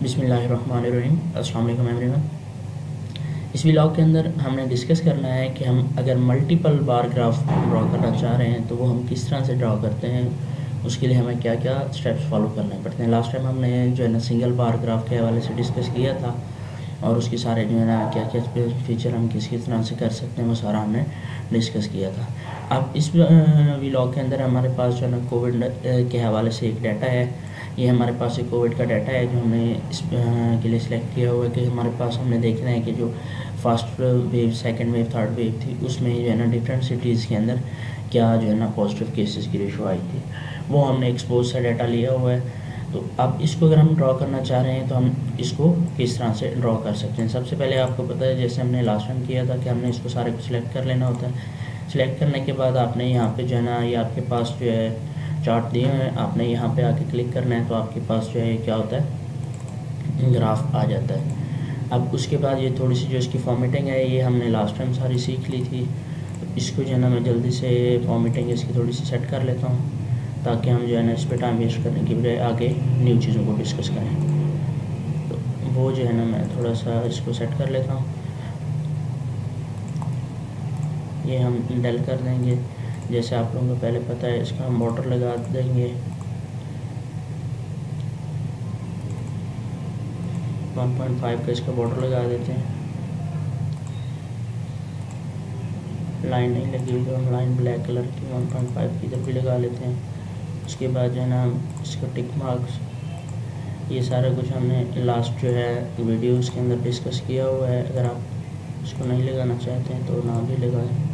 बिस्मिल्लाहिर्रहमानिर्रहीम। अस्सलाम वालेकुम एवरीवन। इस व्लॉग के अंदर हमने डिस्कस करना है कि हम अगर मल्टीपल बार ग्राफ ड्रॉ करना चाह रहे हैं तो वो हम किस तरह से ड्रॉ करते हैं, उसके लिए हमें क्या क्या स्टेप्स फॉलो करने पड़ते हैं। लास्ट टाइम हमने जो है ना सिंगल बार ग्राफ के हवाले से डिस्कस किया था और उसके सारे जो है ना क्या क्या फीचर हम किस किस तरह से कर सकते हैं वो सारा हमने डिस्कस किया था। अब इस व्लॉग के अंदर हमारे पास जो है ना कोविड के हवाले से एक डाटा है। ये हमारे पास एक कोविड का डाटा है जो हमने इस के लिए सिलेक्ट किया हुआ है कि हमारे पास हमने देखना है कि जो first wave, second wave, third wave थी उसमें जो है ना डिफरेंट सिटीज़ के अंदर क्या जो है ना पॉजिटिव केसेस की रेशो आई थी, वो हमने एक्सपोज से डाटा लिया हुआ है। तो अब इसको अगर हम ड्रॉ करना चाह रहे हैं तो हम इसको किस तरह से ड्रॉ कर सकते हैं। सबसे पहले आपको पता है जैसे हमने लास्ट टाइम किया था कि हमने इसको सारे को सिलेक्ट कर लेना होता है। सिलेक्ट करने के बाद आपने यहाँ पे जो है ना ये आपके पास जो है चार्ट दिए हैं, आपने यहाँ पे आके क्लिक करना है तो आपके पास जो है क्या होता है ग्राफ आ जाता है। अब उसके बाद ये थोड़ी सी जो इसकी फॉर्मेटिंग है ये हमने लास्ट टाइम सारी सीख ली थी, तो इसको जो है ना मैं जल्दी से फॉर्मेटिंग इसकी थोड़ी सी सेट कर लेता हूँ ताकि हम जो है ना इस पर टाइम वेस्ट करने की बजाय आगे न्यू चीज़ों को डिस्कस करें। तो वो जो है ना मैं थोड़ा सा इसको सेट कर लेता हूँ। ये हम डल कर देंगे, जैसे आप लोगों को पहले पता है इसका हम बॉर्डर लगा देंगे 1.5 का इसका बॉर्डर लगा देते हैं। लाइन नहीं लगी हुई तो हम लाइन ब्लैक कलर की 1.5 की इधर भी लगा लेते हैं। उसके बाद जो है ना इसका टिक मार्क्स, ये सारा कुछ हमने लास्ट जो है वीडियोस के अंदर डिस्कस किया हुआ है। अगर आप इसको नहीं लगाना चाहते हैं तो ना भी लगाएं।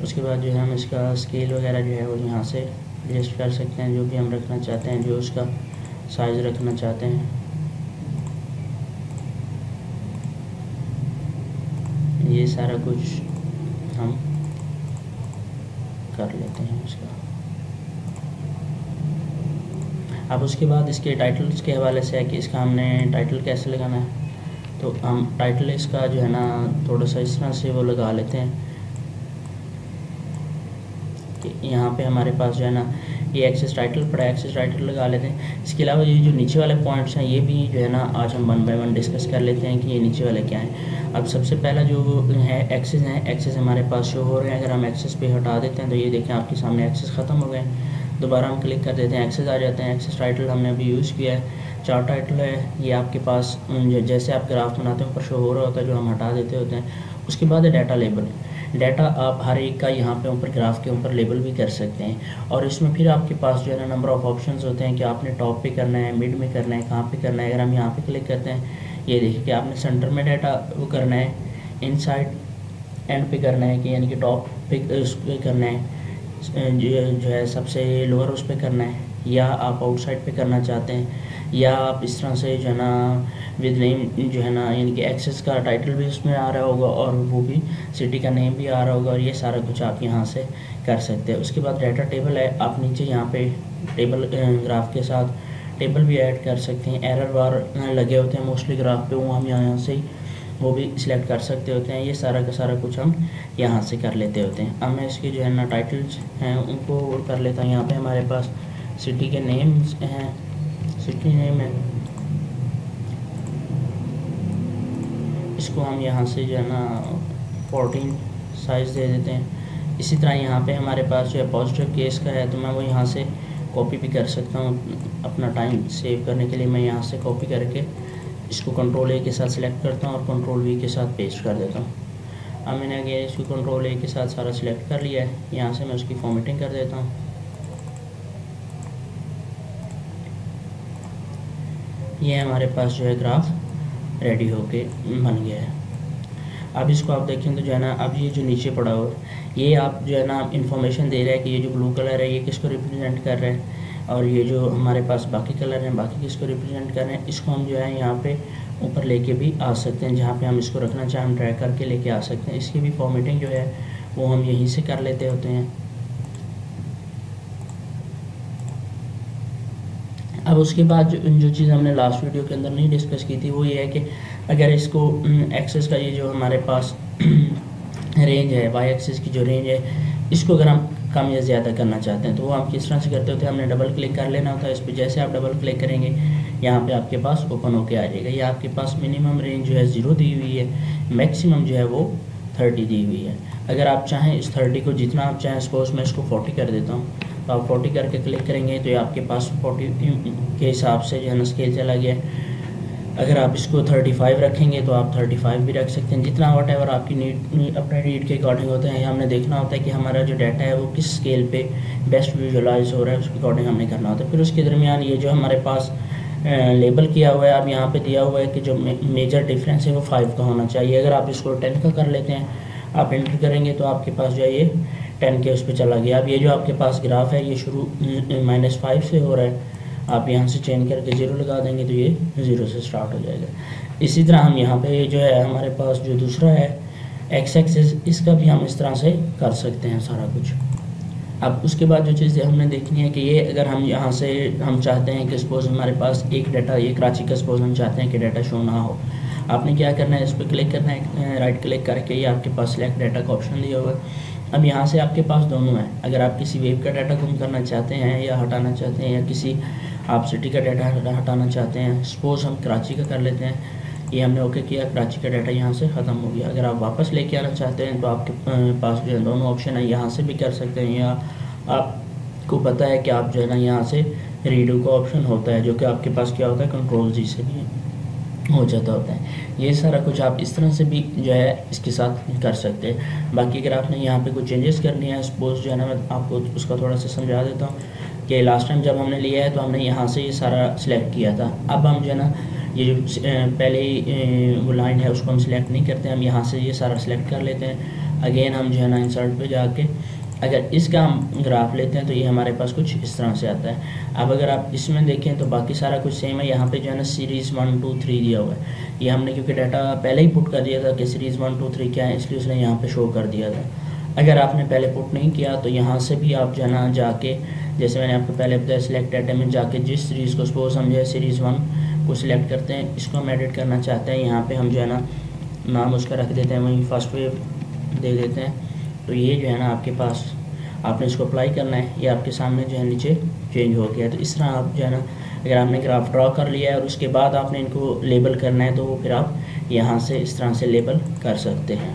उसके बाद जो है हम इसका स्केल वगैरह जो है वो यहाँ से एडजस्ट कर सकते हैं, जो भी हम रखना चाहते हैं, जो उसका साइज़ रखना चाहते हैं। ये सारा कुछ हम कर लेते हैं इसका। अब उसके बाद इसके टाइटल्स के हवाले से है कि इसका हमने टाइटल कैसे लगाना है। तो हम टाइटल इसका जो है ना थोड़ा सा इस तरह से वो लगा लेते हैं। यहाँ पे हमारे पास जो है ना ये एक्सेस टाइटल पड़ा है, एक्सेस टाइटल लगा लेते हैं। इसके अलावा ये जो नीचे वाले पॉइंट्स हैं ये भी जो है ना आज हम 1 बाय 1 डिस्कस कर लेते हैं कि ये नीचे वाले क्या हैं। अब सबसे पहला जो है एक्सेस हैं, एक्सेस हमारे पास शो हो रहे हैं। अगर हम एक्सेस पे हटा देते हैं तो ये देखें आपके सामने एक्सेस ख़त्म हो गए। दोबारा हम क्लिक कर देते हैं, एक्सेस आ जाते हैं। एक्सेस टाइटल हमने अभी यूज़ किया है, 4 टाइटल है। ये आपके पास जैसे आप ग्राफ बनाते हैं ऊपर शो हो रहा होता है, जो हम हटा देते होते हैं। उसके बाद है डाटा लेबल। डाटा आप हर एक का यहाँ पे ऊपर ग्राफ के ऊपर लेबल भी कर सकते हैं और इसमें फिर आपके पास जो है ना नंबर ऑफ ऑप्शंस होते हैं कि आपने टॉप पे करना है, मिड में करना है, कहाँ पे करना है। अगर हम यहाँ पे क्लिक करते हैं ये देखिए कि आपने सेंटर में डाटा वो करना है, इनसाइड एंड पे करना है कि यानी कि टॉप पे उस पे करना है, जो है सबसे लोअर उस पे करना है, या आप आउटसाइड पे करना चाहते हैं, या आप इस तरह से जो है ना विद नेम जो है ना यानी कि एक्सेस का टाइटल भी उसमें आ रहा होगा और वो भी सिटी का नेम भी आ रहा होगा, और ये सारा कुछ आप यहाँ से कर सकते हैं। उसके बाद डाटा टेबल है, आप नीचे यहाँ पे टेबल ग्राफ के साथ टेबल भी ऐड कर सकते हैं। एरर बार लगे होते हैं मोस्टली ग्राफ पे, वो हम यहाँ से वो भी सिलेक्ट कर सकते होते हैं। ये सारा का सारा कुछ हम यहाँ से कर लेते होते हैं। अब मैं इसके जो है ना टाइटल्स हैं उनको कर लेता हूँ। यहाँ पे हमारे पास सिटी के नेम्स हैं, सिटी नेम है, इसको हम यहाँ से जो है ना 14 साइज़ दे देते हैं। इसी तरह यहाँ पे हमारे पास जो है पॉजिटिव केस का है तो मैं वो यहाँ से कॉपी भी कर सकता हूँ। अपना टाइम सेव करने के लिए मैं यहाँ से कॉपी करके इसको कंट्रोल ए के साथ सिलेक्ट करता हूँ और कंट्रोल वी के साथ पेस्ट कर देता हूँ। अब मैंने अगेन इसको कंट्रोल ए के साथ सारा सिलेक्ट कर लिया है। यहाँ से मैं उसकी फॉर्मेटिंग कर देता हूँ। ये हमारे पास जो है ग्राफ रेडी होके बन गया है। अब इसको आप देखें तो जो है ना अब ये जो नीचे पड़ा हो ये आप जो है ना इंफॉर्मेशन दे रहा है कि ये जो ब्लू कलर है ये किसको रिप्रेजेंट कर रहा है, और ये जो हमारे पास बाकी कलर हैं बाकी किसको रिप्रेजेंट कर रहे हैं। इसको हम जो है यहाँ पे ऊपर लेके भी आ सकते हैं, जहाँ पे हम इसको रखना चाहें हम ड्रैग करके लेके आ सकते हैं। इसकी भी फॉर्मेटिंग जो है वो हम यहीं से कर लेते होते हैं। अब उसके बाद जो चीज़ हमने लास्ट वीडियो के अंदर नहीं डिस्कस की थी वो ये है कि अगर इसको एक्सेस का ये जो हमारे पास रेंज है, वाई एक्सेस की जो रेंज है, इसको अगर हम कम या ज़्यादा करना चाहते हैं, तो वो हम किस तरह से करते होते हैं, हमने डबल क्लिक कर लेना होता है इस पर। जैसे आप डबल क्लिक करेंगे यहाँ पे आपके पास ओपन होके आ जाएगा। ये आपके पास मिनिमम रेंज जो है 0 दी हुई है, मैक्सिमम जो है वो 30 दी हुई है। अगर आप चाहें इस 30 को जितना आप चाहें, सपोज मैं इसको 40 कर देता हूँ, तो आप 40 करके क्लिक करेंगे तो ये आपके पास 40 के हिसाब से जो है ना स्केल चला गया। अगर आप इसको 35 रखेंगे तो आप 35 भी रख सकते हैं, जितना वॉटेवर आपकी नीड अपने नीड के अकॉर्डिंग होते हैं। हमने देखना होता है कि हमारा जो डाटा है वो किस स्केल पे बेस्ट विजुअलाइज हो रहा है, उसके अकॉर्डिंग हमने करना होता है। फिर उसके दरमियान ये जो हमारे पास लेबल किया हुआ है, अब यहाँ पे दिया हुआ है कि जो मेजर डिफरेंस है वो 5 का होना चाहिए। अगर आप इसको 10 का कर लेते हैं, आप एंटर करेंगे तो आपके पास जो है ये 10 के उस पर चला गया। अब ये जो आपके पास ग्राफ है ये शुरू -5 से हो रहा है, आप यहाँ से चेंज करके 0 लगा देंगे तो ये 0 से स्टार्ट हो जाएगा। इसी तरह हम यहाँ पे जो है हमारे पास जो दूसरा है एक्स एक्सिस, इसका भी हम इस तरह से कर सकते हैं सारा कुछ। अब उसके बाद जो चीज़ें हमने देखनी है कि ये अगर हम यहाँ से हम चाहते हैं कि सपोज हमारे पास एक डाटा, ये कराची का सपोज हम चाहते हैं कि डाटा शो ना हो, आपने क्या करना है, इस पर क्लिक करना है, राइट क्लिक करके ये आपके पास सिलेक्ट डाटा का ऑप्शन दिया हुआ है। अब यहाँ से आपके पास दोनों है, अगर आप किसी वेब का डाटा गुम करना चाहते हैं या हटाना चाहते हैं, या किसी आप सिटी का डाटा हटाना चाहते हैं, सपोज हम कराची का कर लेते हैं, ये हमने ओके किया, कराची का डाटा यहाँ से ख़त्म हो गया। अगर आप वापस लेके आना चाहते हैं तो आपके पास जो है दोनों ऑप्शन है, यहाँ से भी कर सकते हैं, या आपको पता है कि आप जो है ना यहाँ से रीडो का ऑप्शन होता है, जो कि आपके पास क्या होता है, कंट्रोल जी से भी हो जाता होता है। ये सारा कुछ आप इस तरह से भी जो है इसके साथ कर सकते हैं। बाकी अगर आपने यहाँ पे कुछ चेंजेस करनी है, सपोज जो है ना मैं आपको उसका थोड़ा सा समझा देता हूँ कि लास्ट टाइम जब हमने लिया है तो हमने यहाँ से ये सारा सिलेक्ट किया था। अब हम जो है ना ये जो पहले वो लाइन है उसको हम सिलेक्ट नहीं करते, हम यहाँ से ये सारा सिलेक्ट कर लेते हैं। अगेन हम जो है ना इंसर्ट पे जाके अगर इसका हम ग्राफ लेते हैं तो ये हमारे पास कुछ इस तरह से आता है। अब अगर आप इसमें देखें तो बाकी सारा कुछ सेम है। यहाँ पे जो है ना सीरीज़ 1 2 3 दिया हुआ है, ये हमने क्योंकि डाटा पहले ही पुट कर दिया था कि सीरीज़ 1 2 3 क्या है, इसलिए उसने यहाँ पे शो कर दिया था। अगर आपने पहले पुट नहीं किया तो यहाँ से भी आप जो है ना जाके, जैसे मैंने आपको पहले बताया, सिलेक्ट डाटा में जाके जिस सीरीज़ को, सपोज हम जो है सीरीज़ 1 को सिलेक्ट करते हैं, इसको हम एडिट करना चाहते हैं, यहाँ पे हम जो है ना नाम उसका रख देते हैं, वहीं फर्स्ट वेव दे देते हैं। तो ये जो है ना आपके पास आपने इसको अप्लाई करना है, ये आपके सामने जो है नीचे चेंज हो गया। तो इस तरह आप जो है ना अगर आपने ग्राफ ड्रॉ कर लिया है और उसके बाद आपने इनको लेबल करना है तो फिर आप यहाँ से इस तरह से लेबल कर सकते हैं।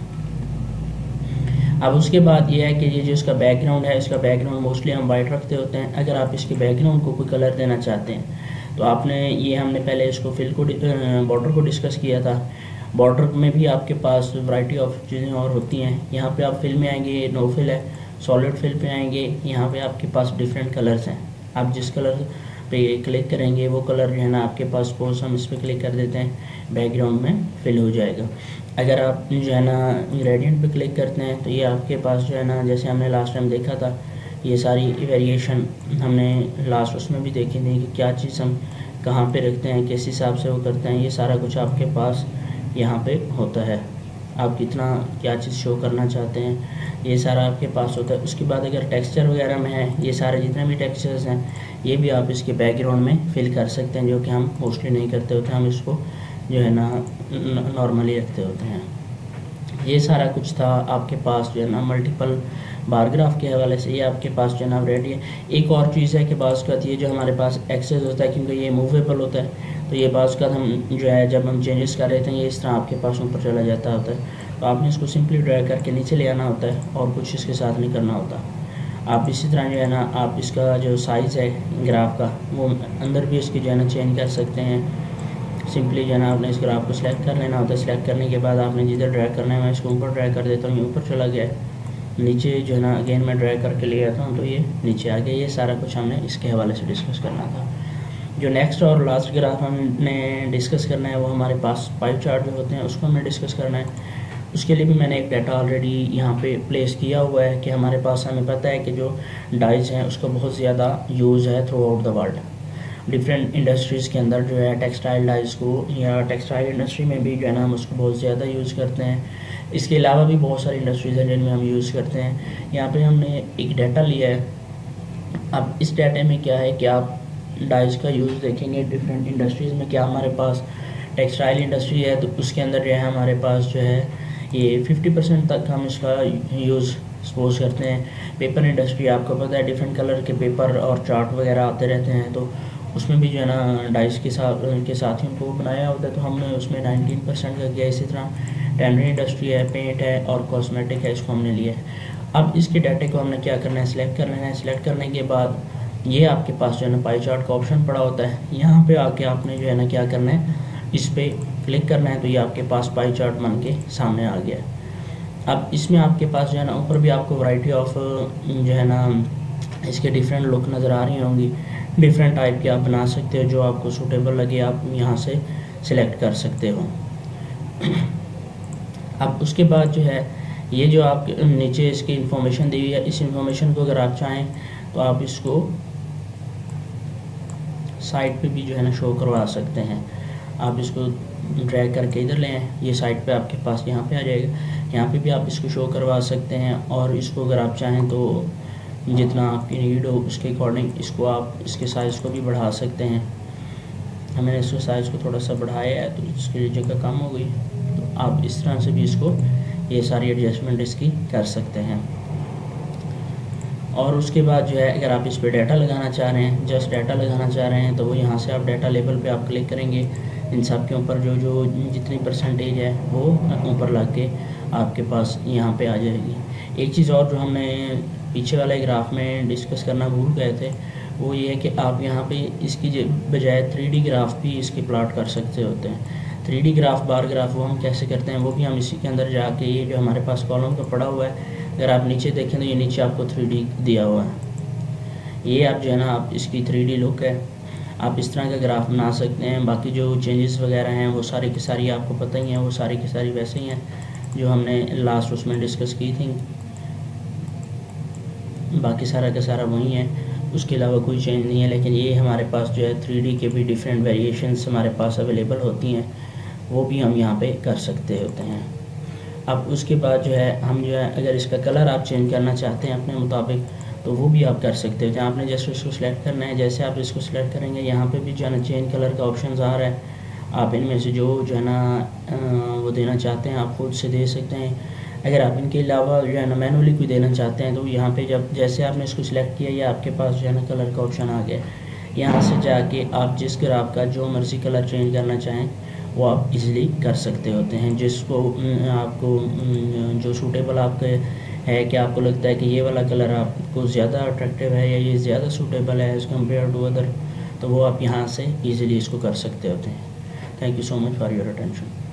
अब उसके बाद ये है कि ये जो इसका बैकग्राउंड है, इसका बैकग्राउंड मोस्टली हम वाइट रखते होते हैं। अगर आप इसके बैकग्राउंड को कोई कलर देना चाहते हैं तो आपने ये हमने पहले इसको फिल को बॉर्डर को डिस्कस किया था। बॉर्डर में भी आपके पास वैरायटी ऑफ चीज़ें और होती हैं। यहाँ पे आप फिल में आएंगे, नो फिल है, सॉलिड फिल पे आएंगे, यहाँ पे आपके पास डिफरेंट कलर्स हैं। आप जिस कलर पे क्लिक करेंगे वो कलर जो है ना आपके पास, सपोज हम इस पर क्लिक कर देते हैं, बैकग्राउंड में फिल हो जाएगा। अगर आप जो है ना ग्रेडियंट पे क्लिक करते हैं तो ये आपके पास जो है ना, जैसे हमने लास्ट टाइम देखा था, ये सारी वेरिएशन हमने लास्ट उसमें भी देखी थी कि क्या चीज़ हम कहाँ पे रखते हैं, किस हिसाब से वो करते हैं। ये सारा कुछ आपके पास यहाँ पे होता है, आप कितना क्या चीज़ शो करना चाहते हैं, ये सारा आपके पास होता है। उसके बाद अगर टेक्सचर वगैरह में है, ये सारे जितने भी टेक्सचर्स हैं ये भी आप इसके बैकग्राउंड में फिल कर सकते हैं, जो कि हम मोस्टली नहीं करते होते, हम इसको जो है ना नॉर्मली रखते होते हैं। ये सारा कुछ था आपके पास जो है ना मल्टीपल बार ग्राफ के हवाले से, ये आपके पास जो है ना रेडी है। एक और चीज़ है कि बाज़ का ये जो हमारे पास एक्सेस होता है, क्योंकि ये मूवेबल होता है, तो ये बाज़ का हम जो है जब हम चेंजेस कर रहे थे ये इस तरह आपके पास ऊपर चला जाता होता है। तो आपने इसको सिंपली ड्रैग करके नीचे ले आना होता है और कुछ इसके साथ नहीं करना होता। आप इसी तरह जो है ना आप इसका जो साइज़ है ग्राफ का वो अंदर भी इसकी जो है ना चेंज कर सकते हैं। सिंपली जो है ना आपने इस ग्राफ को सिलेक्ट कर लेना होता है। सिलेक्ट करने के बाद आपने जिधर ड्रैग करना है, मैं इसको ऊपर ड्रैग कर देता हूँ, ये ऊपर चला गया है। नीचे जो है ना अगेन मैं ड्रैग करके ले आता हूँ तो ये नीचे आ गया। ये सारा कुछ हमने इसके हवाले से डिस्कस करना था। जो नेक्स्ट और लास्ट ग्राफ हमने डिस्कस करना है वो हमारे पास पाई चार्ट जो होते हैं उसको हमें डिस्कस करना है। उसके लिए भी मैंने एक डाटा ऑलरेडी यहाँ पे प्लेस किया हुआ है कि हमारे पास, हमें पता है कि जो डाइज हैं उसका बहुत ज़्यादा यूज़ है through out the world. Different industries के अंदर जो है टेक्सटाइल डाइज को, या टेक्सटाइल इंडस्ट्री में भी जो है ना हम उसको बहुत ज़्यादा यूज़ करते हैं। इसके अलावा भी बहुत सारी इंडस्ट्रीज़ हैं जिनमें हम यूज़ करते हैं। यहाँ पे हमने एक डाटा लिया है। अब इस डाटे में क्या है कि आप डाइज का यूज़ देखेंगे डिफरेंट इंडस्ट्रीज़ में। क्या हमारे पास टेक्सटाइल इंडस्ट्री है तो उसके अंदर जो है हमारे पास जो है ये 50% तक हम इसका यूज़ सपोज करते हैं पेपर इंडस्ट्री, आपको पता है डिफरेंट कलर के पेपर और चार्ट वगैरह आते रहते हैं, तो उसमें भी जो है ना डाइस के साथ ही उनको बनाया होता है, तो हमने उसमें 19% का किया। इसी तरह टेनरी इंडस्ट्री है, पेंट है और कॉस्मेटिक है, इसको हमने लिया है। अब इसके डाटे को हमने क्या करना है, सिलेक्ट कर लेना है। सिलेक्ट करने के बाद ये आपके पास जो है ना पाई चार्ट का ऑप्शन पड़ा होता है, यहाँ पे आके आपने जो है ना क्या करना है, इस पर क्लिक करना है, तो ये आपके पास पाई चार्ट बन के सामने आ गया। अब इसमें आपके पास जो है ना ऊपर भी आपको वैरायटी ऑफ जो है ना इसके डिफरेंट लुक नज़र आ रही होंगी, डिफरेंट टाइप के आप बना सकते हो, जो आपको सूटेबल लगे आप यहाँ से सिलेक्ट कर सकते हो। अब उसके बाद जो है ये जो आप नीचे इसकी इंफॉर्मेशन दी हुई है, इस इंफॉर्मेशन को अगर आप चाहें तो आप इसको साइट पे भी जो है ना शो करवा सकते हैं। आप इसको ड्रैग करके इधर ले आएँ, ये साइट पे आपके पास यहाँ पे आ जाएगा, यहाँ पे भी आप इसको शो करवा सकते हैं। और इसको अगर आप चाहें तो जितना आपकी नीड हो उसके अकॉर्डिंग इसको आप इसके साइज़ को भी बढ़ा सकते हैं। मैंने इसको साइज़ को थोड़ा सा बढ़ाया है तो इसकी जगह कम हो गई, तो आप इस तरह से भी इसको ये सारी एडजस्टमेंट इसकी कर सकते हैं। और उसके बाद जो है अगर आप इस पर डाटा लगाना चाह रहे हैं, जस्ट डाटा लगाना चाह रहे हैं, तो वो यहाँ से आप डाटा लेबल पे आप क्लिक करेंगे, इन सब के ऊपर जो जो जितनी परसेंटेज है वो ऊपर लग के आपके पास यहाँ पे आ जाएगी। एक चीज़ और जो हमने पीछे वाले ग्राफ में डिस्कस करना भूल गए थे, वो ये है कि आप यहाँ पे इसकी बजाय 3D ग्राफ भी इसके प्लॉट कर सकते होते हैं। 3D ग्राफ, बार ग्राफ, वो हम कैसे करते हैं वो भी हम इसी के अंदर जाके, ये जो हमारे पास कॉलम का पड़ा हुआ है, अगर आप नीचे देखें तो ये नीचे आपको 3D दिया हुआ है। ये आप जो है ना आप इसकी 3D लुक है, आप इस तरह का ग्राफ बना सकते हैं। बाकी जो चेंजेस वगैरह हैं वो सारी की सारी आपको पता ही हैं, वो सारी की सारी वैसे ही हैं जो हमने लास्ट उसमें डिस्कस की थी। बाकी सारा का सारा वही है, उसके अलावा कोई चेंज नहीं है। लेकिन ये हमारे पास जो है 3D के भी डिफरेंट वेरिएशंस हमारे पास अवेलेबल होती हैं, वो भी हम यहाँ पे कर सकते होते हैं। अब उसके बाद जो है हम जो है अगर इसका कलर आप चेंज करना चाहते हैं अपने मुताबिक, तो वो भी आप कर सकते हो। आपने जैसे इसको सिलेक्ट करना है, जैसे आप इसको सिलेक्ट करेंगे यहाँ पे भी जो है ना चेंज कलर का ऑप्शन आ रहा है। आप इनमें से जो है ना वो देना चाहते हैं आप खुद से दे सकते हैं। अगर आप इनके अलावा जो है ना मैनुअली कोई देना चाहते हैं, तो यहाँ पे जब जैसे आपने इसको सिलेक्ट किया, या आपके पास जो है ना कलर का ऑप्शन आ गया, यहाँ से जाके आप जिस ग्राफ का जो मर्ज़ी कलर चेंज करना चाहें वो आप इजीली कर सकते होते हैं। जिसको आपको जो सूटेबल आपके है, कि आपको लगता है कि ये वाला कलर आपको ज़्यादा अट्रैक्टिव है या ये ज़्यादा सूटेबल है एज़ कम्पेयर टू अदर, तो वो आप यहाँ से इजीली इसको कर सकते होते हैं। Thank you so much for your attention.